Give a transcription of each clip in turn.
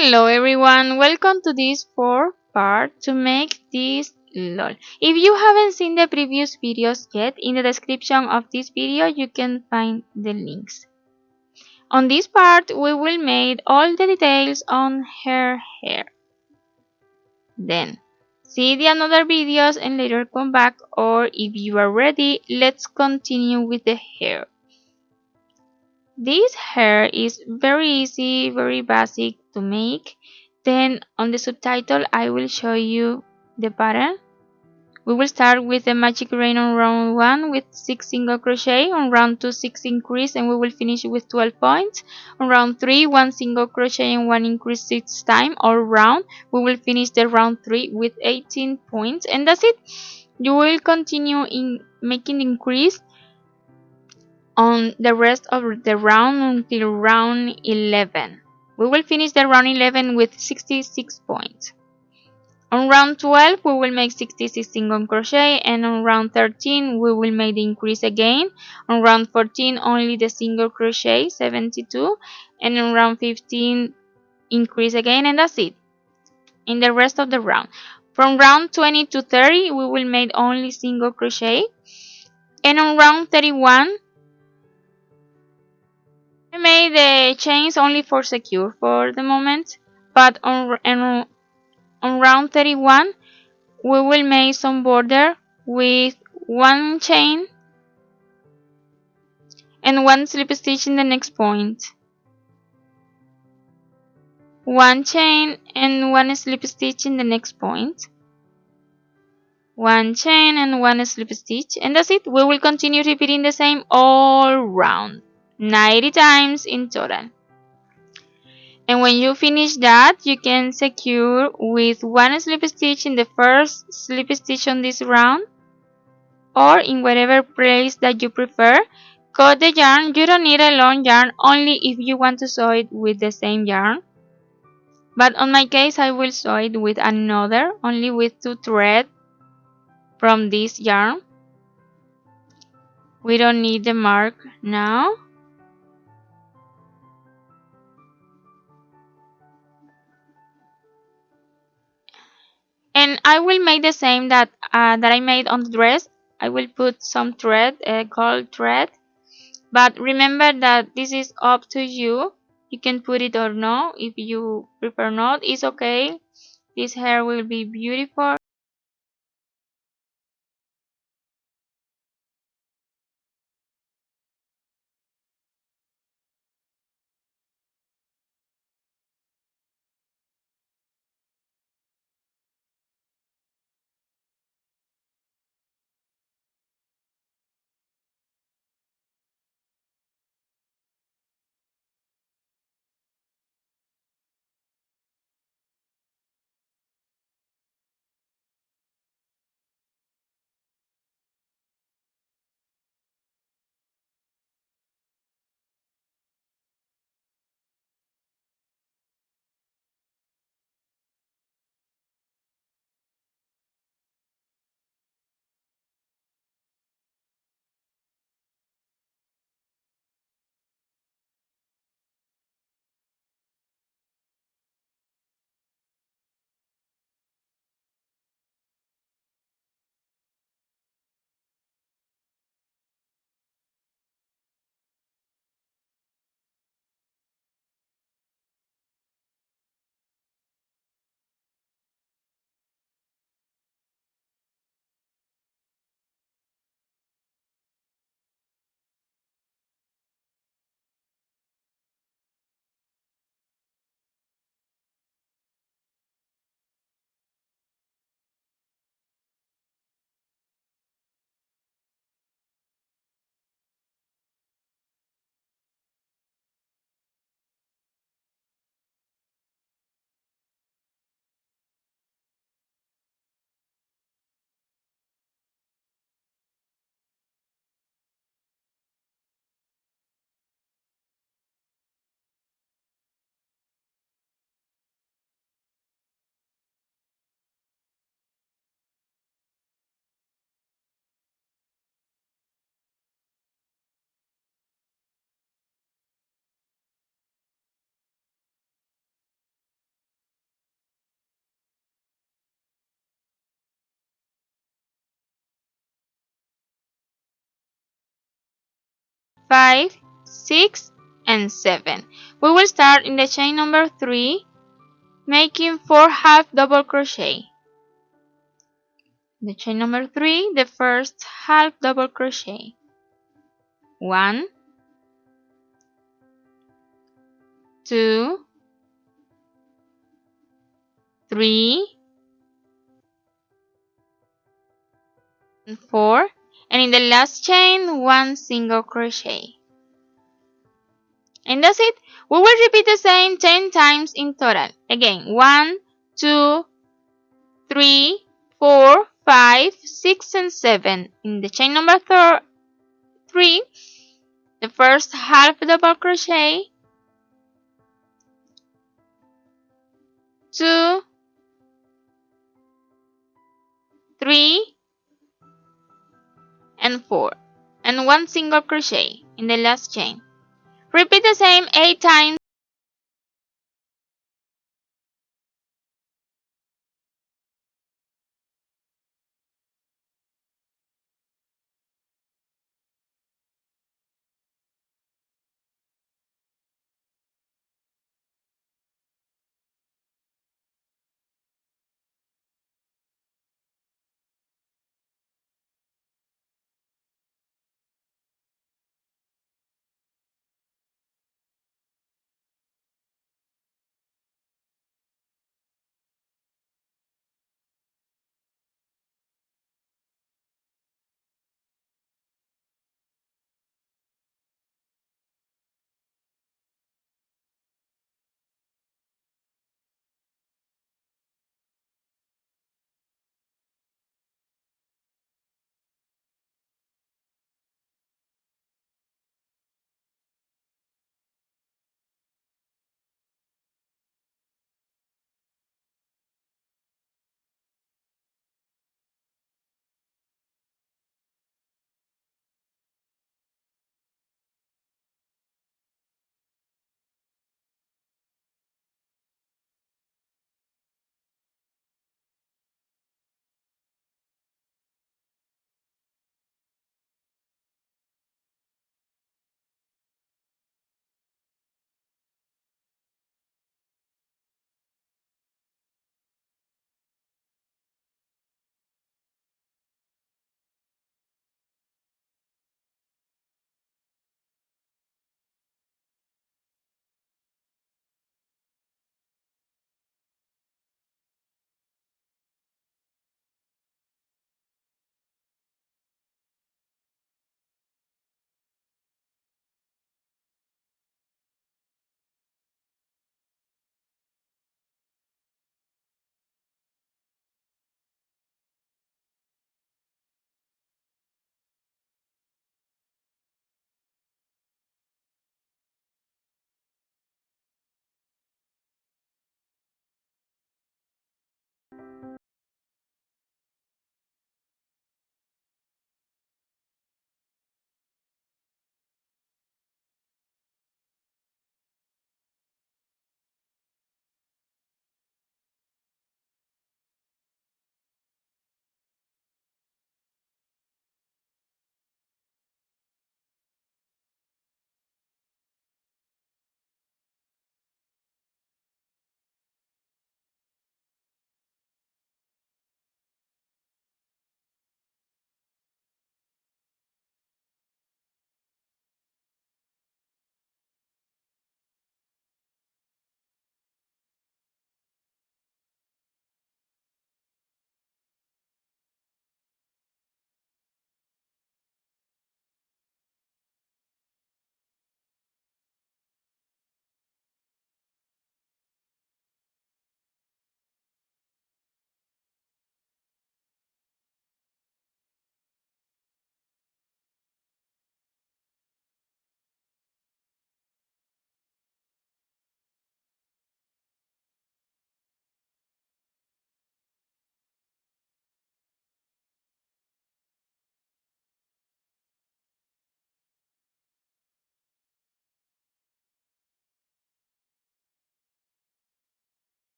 Hello everyone, welcome to this fourth part to make this LOL. If you haven't seen the previous videos yet, in the description of this video you can find the links. On this part we will make all the details on her hair. Then see the another videos and later come back, or if you are ready, let's continue with the hair. This hair is very easy, very basic to make. Then on the subtitle I will show you the pattern. We will start with the magic rain on round 1 with 6 single crochet, on round 2 6 increase, and we will finish with 12 points. On round 3 1 single crochet and 1 increase 6 times all round. We will finish the round 3 with 18 points, and that's it. You will continue in making increase on the rest of the round until round 11. We will finish the round 11 with 66 points. On round 12 we will make 66 single crochet, and on round 13 we will make the increase again. On round 14 only the single crochet 72, and on round 15 increase again, and that's it in the rest of the round. From round 20 to 30 we will make only single crochet, and on round 31 I made the chains only for secure for the moment, but on round 31 we will make some border with one chain and one slip stitch in the next point. One chain and one slip stitch in the next point. One chain and one slip stitch, and that's it. We will continue repeating the same all round, 90 times in total. And when you finish that, you can secure with one slip stitch in the first slip stitch on this round, or in whatever place that you prefer. Cut the yarn. You don't need a long yarn, only if you want to sew it with the same yarn. But on my case I will sew it with another, only with 2 threads from this yarn. We don't need the mark now. And I will make the same that I made on the dress. I will put some thread, gold thread. But remember that this is up to you. You can put it or no. If you prefer not, it's okay. This hair will be beautiful. 5, 6, and 7. We will start in the chain number 3, making 4 half double crochet. The chain number 3, the first half double crochet. 1, 2, 3, and 4, and in the last chain 1 single crochet. And that's it. We will repeat the same 10 times in total. Again, 1, 2, 3, 4, 5, 6, and 7. In the chain number 3, the first half double crochet, 2, 3, and 4, and 1 single crochet in the last chain. Repeat the same 8 times.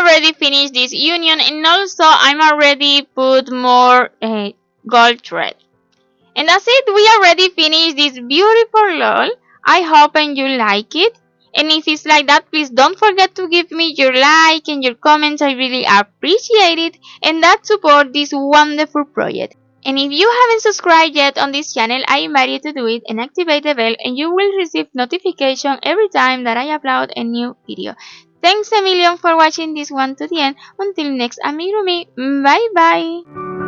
already finished this union, and also I'm already put more gold thread. And that's it, we already finished this beautiful doll. I hope and you like it. And if it's like that, please don't forget to give me your like and your comments. I really appreciate it. And that support this wonderful project. And if you haven't subscribed yet on this channel, I invite you to do it and activate the bell, and you will receive notification every time that I upload a new video. Thanks a million for watching this one to the end. Until next Amigurumi, bye bye!